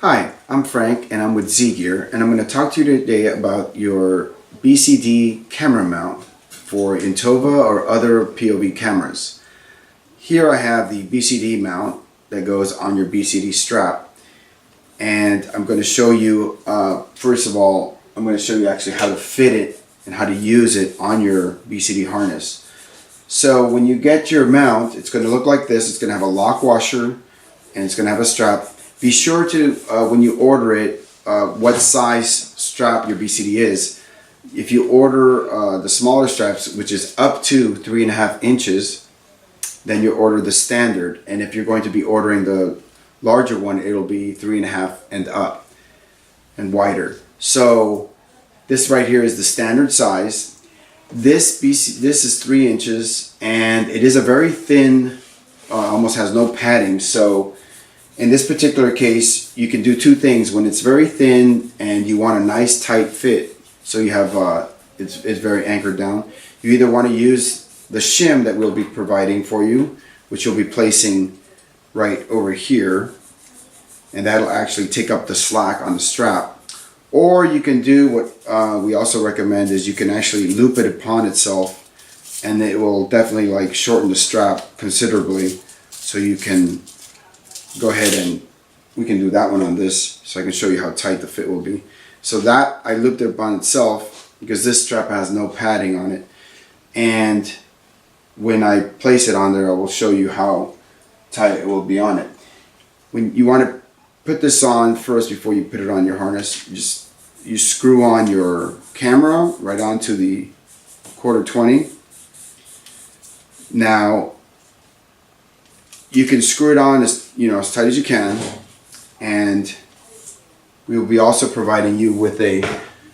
Hi, I'm Frank and I'm with Z-Gear, and I'm going to talk to you today about your BCD camera mount for Intova or other POV cameras. Here I have the BCD mount that goes on your BCD strap, and I'm going to show you, first of all, I'm going to show you actually how to fit it and how to use it on your BCD harness. So when you get your mount, it's going to look like this. It's going to have a lock washer and it's going to have a strap. Be sure to, when you order it, what size strap your BCD is. If you order the smaller straps, which is up to 3.5 inches, then you order the standard. And if you're going to be ordering the larger one, it'll be 3.5 and up and wider. So this right here is the standard size. This is 3 inches, and it is a very thin, almost has no padding. So in this particular case, you can do two things. When it's very thin and you want a nice tight fit, so you have it's very anchored down, you either want to use the shim that we'll be providing for you, which you'll be placing right over here, and that'll actually take up the slack on the strap. Or you can do what we also recommend is you can actually loop it upon itself, and it will definitely like shorten the strap considerably. So you can go ahead and we can do that one on this, so I can show you how tight the fit will be. So that I looped it upon itself because this strap has no padding on it, and when I place it on there, I will show you how tight it will be on it. When you want to put this on first before you put it on your harness, you screw on your camera right onto the 1/4-20. Now you can screw it on as tight as you can, and we will be also providing you with a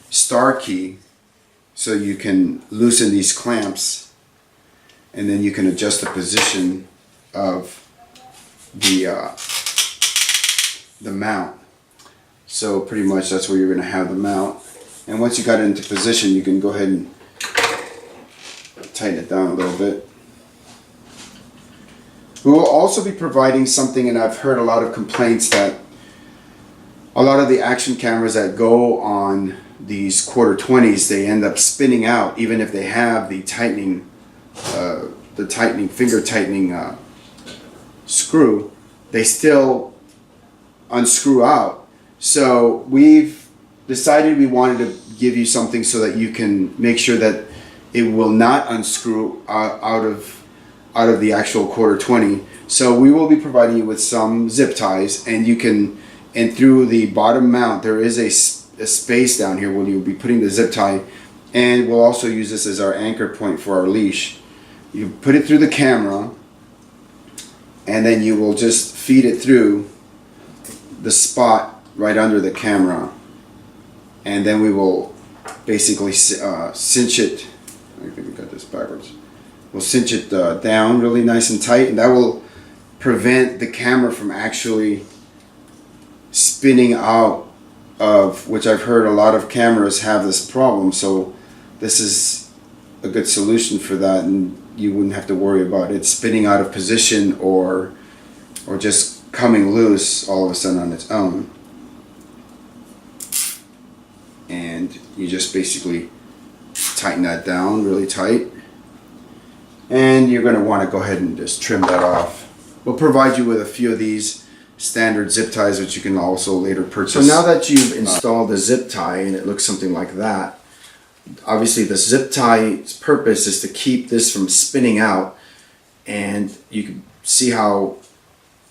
star key so you can loosen these clamps, and then you can adjust the position of the mount. So pretty much that's where you're going to have the mount, and once you got it into position, you can go ahead and tighten it down a little bit. We will also be providing something, and I've heard a lot of complaints that a lot of the action cameras that go on these 1/4-20s, they end up spinning out even if they have the tightening, finger tightening screw. They still unscrew out. So we've decided we wanted to give you something so that you can make sure that it will not unscrew out of the actual 1/4-20. So we will be providing you with some zip ties, and you can, and through the bottom mount there is a space down here where you'll be putting the zip tie, and we'll also use this as our anchor point for our leash. You put it through the camera, and then you will just feed it through the spot right under the camera, and then we will basically cinch it. I think we got this backwards. We'll cinch it down really nice and tight, and that will prevent the camera from actually spinning out of, which I've heard a lot of cameras have this problem. So this is a good solution for that, and you wouldn't have to worry about it spinning out of position or just coming loose all of a sudden on its own. And you just basically tighten that down really tight. And you're going to want to go ahead and just trim that off. We'll provide you with a few of these standard zip ties, which you can also later purchase. So now that you've installed the zip tie and it looks something like that, obviously the zip tie's purpose is to keep this from spinning out, and you can see how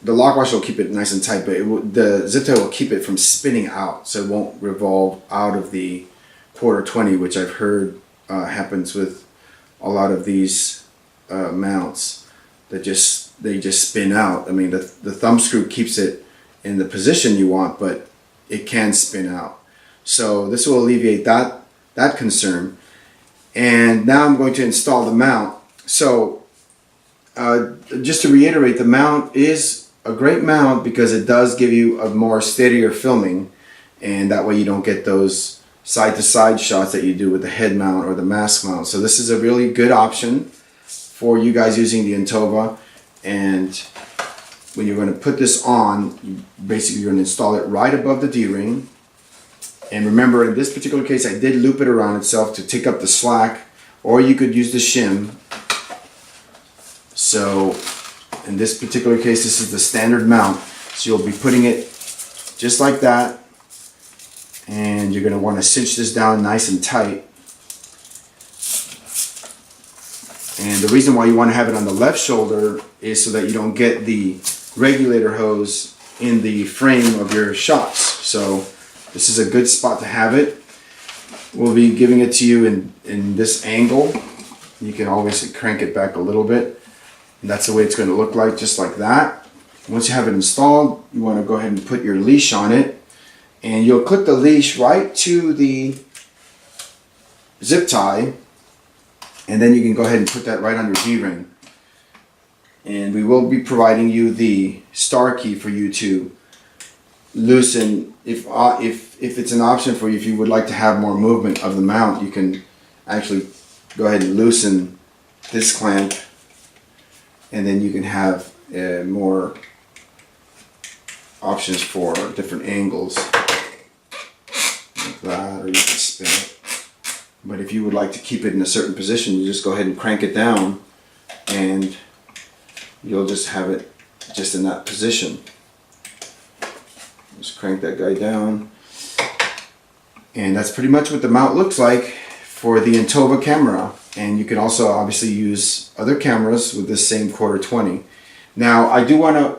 the lock washer will keep it nice and tight, but the zip tie will keep it from spinning out, so it won't revolve out of the 1/4-20, which I've heard happens with a lot of these mounts that they just spin out. I mean, the thumb screw keeps it in the position you want, but it can spin out. So this will alleviate that concern. And now I'm going to install the mount. So just to reiterate, the mount is a great mount because it does give you a more steadier filming, and that way you don't get those side-to-side shots that you do with the head mount or the mask mount. So this is a really good option for you guys using the Intova, and when you're going to put this on, basically you're going to install it right above the D-ring. And remember, in this particular case, I did loop it around itself to take up the slack, or you could use the shim. So in this particular case, this is the standard mount. So you'll be putting it just like that, and you're going to want to cinch this down nice and tight. And the reason why you want to have it on the left shoulder is so that you don't get the regulator hose in the frame of your shots. So this is a good spot to have it. We'll be giving it to you in this angle. You can always crank it back a little bit. And that's the way it's going to look like, just like that. Once you have it installed, you want to go ahead and put your leash on it. And you'll clip the leash right to the zip tie. And then you can go ahead and put that right on your D-ring. And we will be providing you the star key for you to loosen. If it's an option for you, if you would like to have more movement of the mount, you can actually go ahead and loosen this clamp, and then you can have more options for different angles like that, or you can spin it. But if you would like to keep it in a certain position, you just go ahead and crank it down, and you'll just have it just in that position. Just crank that guy down. And that's pretty much what the mount looks like for the Intova camera. And you can also obviously use other cameras with this same quarter 20. Now I do want to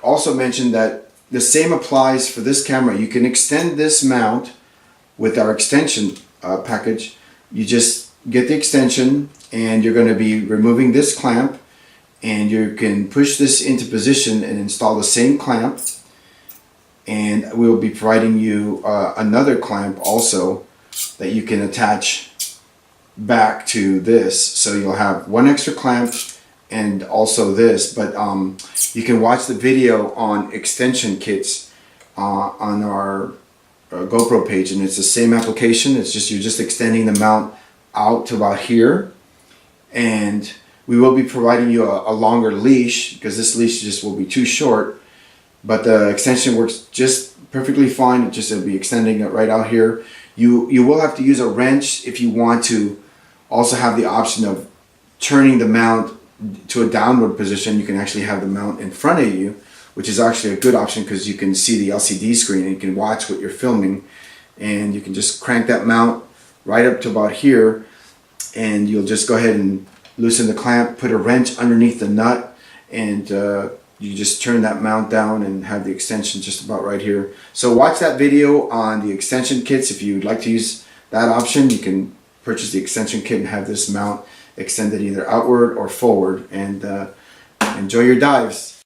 also mention that the same applies for this camera. You can extend this mount with our extension package. You just get the extension, and you're going to be removing this clamp, and you can push this into position and install the same clamp. And we'll be providing you another clamp also that you can attach back to this. So you'll have one extra clamp and also this. But you can watch the video on extension kits on our GoPro page, and it's the same application. It's just you're just extending the mount out to about here, and we will be providing you a longer leash because this leash just will be too short. But the extension works just perfectly fine. It'll be extending it right out here. You will have to use a wrench if you want to also have the option of turning the mount to a downward position. You can actually have the mount in front of you, which is actually a good option because you can see the LCD screen and you can watch what you're filming. And you can just crank that mount right up to about here, and you'll just go ahead and loosen the clamp, put a wrench underneath the nut, and you just turn that mount down and have the extension just about right here. So watch that video on the extension kits. If you'd like to use that option, you can purchase the extension kit and have this mount extended either outward or forward, and enjoy your dives.